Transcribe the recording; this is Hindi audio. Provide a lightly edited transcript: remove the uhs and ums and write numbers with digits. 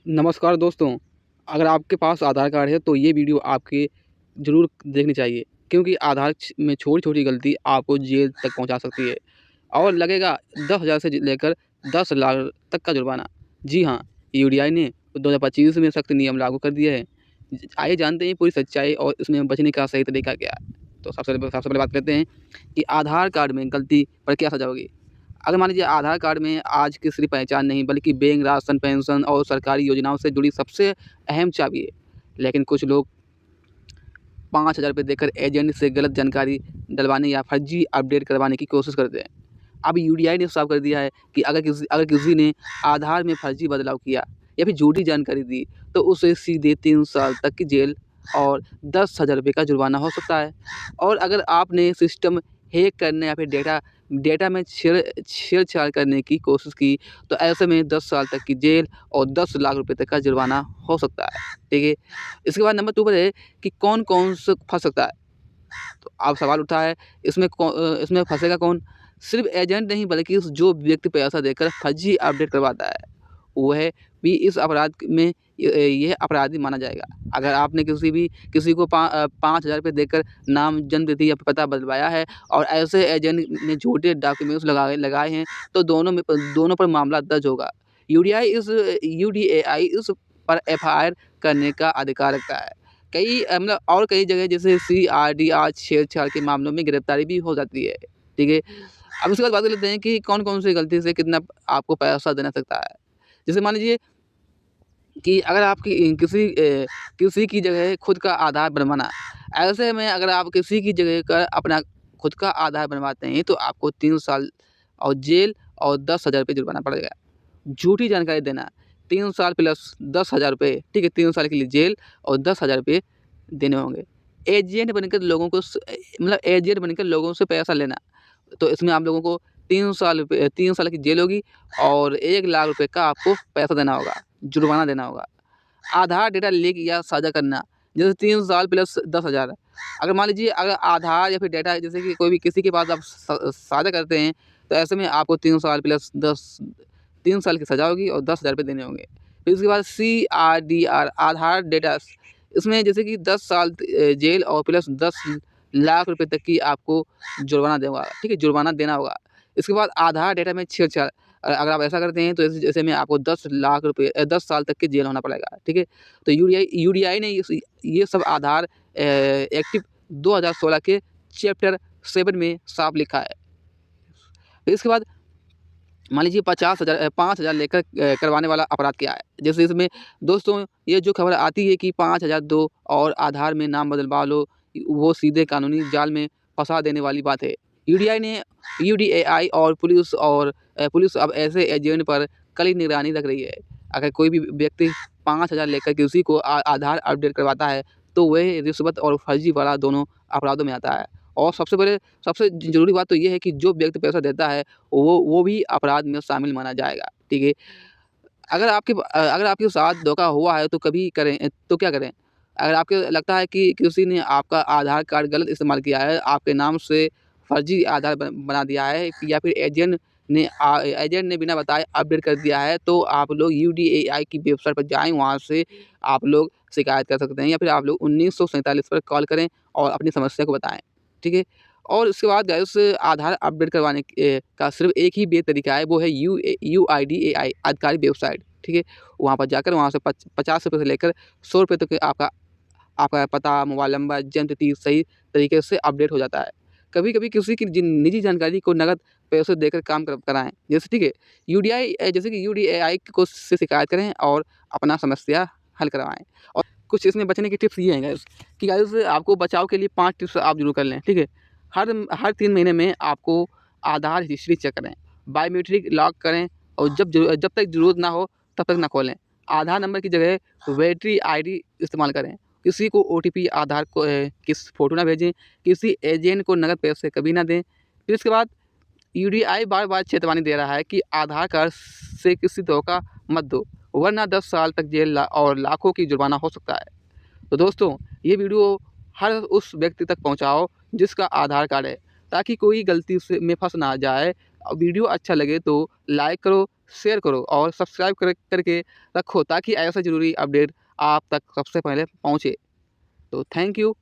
नमस्कार दोस्तों, अगर आपके पास आधार कार्ड है तो ये वीडियो आपके ज़रूर देखनी चाहिए क्योंकि आधार में छोटी-छोटी गलती आपको जेल तक पहुंचा सकती है और लगेगा 10,000 से लेकर 10 लाख तक का जुर्माना। जी हाँ, यूडीआई ने 2025 में सख्त नियम लागू कर दिए हैं। आइए जानते हैं पूरी सच्चाई और इसमें बचने का सही तरीका क्या है। तो सबसे पहले बात करते हैं कि आधार कार्ड में गलती पर क्या सज़ा होगी। अगर मान लीजिए आधार कार्ड में आज की सिर्फ पहचान नहीं बल्कि बैंक, राशन, पेंशन और सरकारी योजनाओं से जुड़ी सबसे अहम चाबी है। लेकिन कुछ लोग 5,000 रुपये देकर एजेंट से गलत जानकारी डलवाने या फर्जी अपडेट करवाने की कोशिश करते हैं। अब यूडीआई ने साफ कर दिया है कि अगर किसी ने आधार में फर्जी बदलाव किया या फिर झूठी जानकारी दी तो उसे सीधे 3 साल तक की जेल और 10,000 रुपये का जुर्माना हो सकता है। और अगर आपने सिस्टम हैक करने या फिर डेटा में छेड़छाड़ करने की कोशिश की तो ऐसे में 10 साल तक की जेल और 10 लाख रुपए तक का जुर्माना हो सकता है। ठीक है? इसके बाद नंबर 2 पर है कि कौन-कौन से फँस सकता है। तो अब सवाल उठा है इसमें फँसेगा कौन? सिर्फ़ एजेंट नहीं बल्कि जो व्यक्ति पैसा देकर फर्जी अपडेट करवाता है, वह भी इस अपराध में यह अपराधी माना जाएगा। अगर आपने किसी को 5,000 रुपये देकर नाम, जन्मतिथि या पता बदलवाया है और ऐसे एजेंट ने झूठे डॉक्यूमेंट्स लगाए हैं, तो दोनों पर मामला दर्ज होगा। यूडीएआई इस पर एफआईआर करने का अधिकार रखता है। कई जगह जैसे सीआरडीआर छेड़छाड़ के मामलों में गिरफ्तारी भी हो जाती है। ठीक है? अब उसके बाद बात कर लेते हैं कि कौन-कौन सी गलती से कितना आपको पैसा देना सकता है। जैसे मान लीजिए कि अगर आपकी किसी की जगह खुद का आधार बनवाना, ऐसे में अगर आप किसी की जगह का अपना खुद का आधार बनवाते हैं तो आपको 3 साल और जेल और 10,000 रुपये जुर्माना पड़ेगा। झूठी जानकारी देना, 3 साल प्लस 10,000 रुपये, ठीक है? 3 साल के लिए जेल और 10,000 रुपये देने होंगे। एजेंट बनकर लोगों से पैसा लेना, तो इसमें आप लोगों को 3 साल की जेल होगी और 1 लाख रुपए का आपको पैसा देना होगा, जुर्माना देना होगा। आधार डेटा लीक या साझा करना, जैसे 3 साल प्लस 10,000। अगर मान लीजिए अगर आधार या फिर डेटा जैसे कि कोई भी किसी के पास आप साझा करते हैं, तो ऐसे में आपको 3 साल प्लस 3 साल की सज़ा होगी और 10,000 रुपये देने होंगे। फिर उसके बाद सीआरडीआर आधार डेटा, इसमें जैसे कि 10 साल जेल और प्लस 10 लाख रुपए तक की आपको जुर्माना देगा, ठीक है? जुर्माना देना होगा। इसके बाद आधार डेटा में छेड़छाड़, अगर आप ऐसा करते हैं तो ऐसे में आपको 10 लाख रुपए 10 साल तक की जेल होना पड़ेगा, ठीक है? तो यूडीआई ने ये सब आधार एक्ट 2016 के चैप्टर 7 में साफ लिखा है। फिर इसके बाद मान लीजिए 5,000 लेकर करवाने वाला अपराध क्या है? जैसे इसमें दोस्तों ये जो खबर आती है कि 5,000 दो और आधार में नाम बदलवा लो, वो सीधे कानूनी जाल में फँसा देने वाली बात है। यूडीएआई और पुलिस अब ऐसे एजेंट पर कड़ी निगरानी रख रही है। अगर कोई भी व्यक्ति 5,000 लेकर किसी को आधार अपडेट करवाता है, तो वह रिश्वत और फर्जीवाड़ा दोनों अपराधों में आता है। और सबसे ज़रूरी बात तो ये है कि जो व्यक्ति पैसा देता है वो भी अपराध में शामिल माना जाएगा, ठीक है? अगर आपके साथ धोखा हुआ है तो क्या करें? अगर आपको लगता है कि किसी ने आपका आधार कार्ड गलत इस्तेमाल किया है, आपके नाम से फर्जी आधार बना दिया है या फिर एजेंट ने बिना बताए अपडेट कर दिया है, तो आप लोग यूडीएआई की वेबसाइट पर जाएँ, वहाँ से आप लोग शिकायत कर सकते हैं या फिर आप लोग 1947 पर कॉल करें और अपनी समस्या को बताएँ, ठीक है? और उसके बाद गाइस आधार अपडेट करवाने का सिर्फ़ एक ही तरीका है, वो है यूआईडीएआई आधिकारिक वेबसाइट, ठीक है? वहाँ पर जाकर वहाँ से 50 रुपए से लेकर 100 रुपए तक आपका पता, मोबाइल नंबर, जन्मतिथि सही तरीके से अपडेट हो जाता है। कभी-कभी किसी की निजी जानकारी को नकद पैसे देकर काम कराएँ, जैसे ठीक है? जैसे कि यूडीएआई को से शिकायत करें और अपना समस्या हल करवाएँ। और कुछ इसमें बचने की टिप्स ये हैं गाइस कि गाइस आपको बचाव के लिए 5 टिप्स आप ज़रूर कर लें, ठीक है? हर 3 महीने में आपको आधार हिस्ट्री चेक करें, बायोमेट्रिक लॉक करें और जब तक ज़रूरत ना हो तब तक ना खोलें। आधार नंबर की जगह वैलिड आईडी इस्तेमाल करें। किसी को ओटीपी आधार को किस फ़ोटो ना भेजें, किसी एजेंट को नकद पैसे कभी ना दें। फिर इसके बाद यूडीआई बार-बार चेतावनी दे रहा है कि आधार कार्ड से किसी धोखा मत दो, वरना 10 साल तक जेल और लाखों की जुर्माना हो सकता है। तो दोस्तों ये वीडियो हर उस व्यक्ति तक पहुँचाओ जिसका आधार कार्ड है, ताकि कोई गलती से में फँस ना जाए। वीडियो अच्छा लगे तो लाइक करो, शेयर करो और सब्सक्राइब करके रखो ताकि ऐसा ज़रूरी अपडेट आप तक सबसे पहले पहुँचे। तो थैंक यू।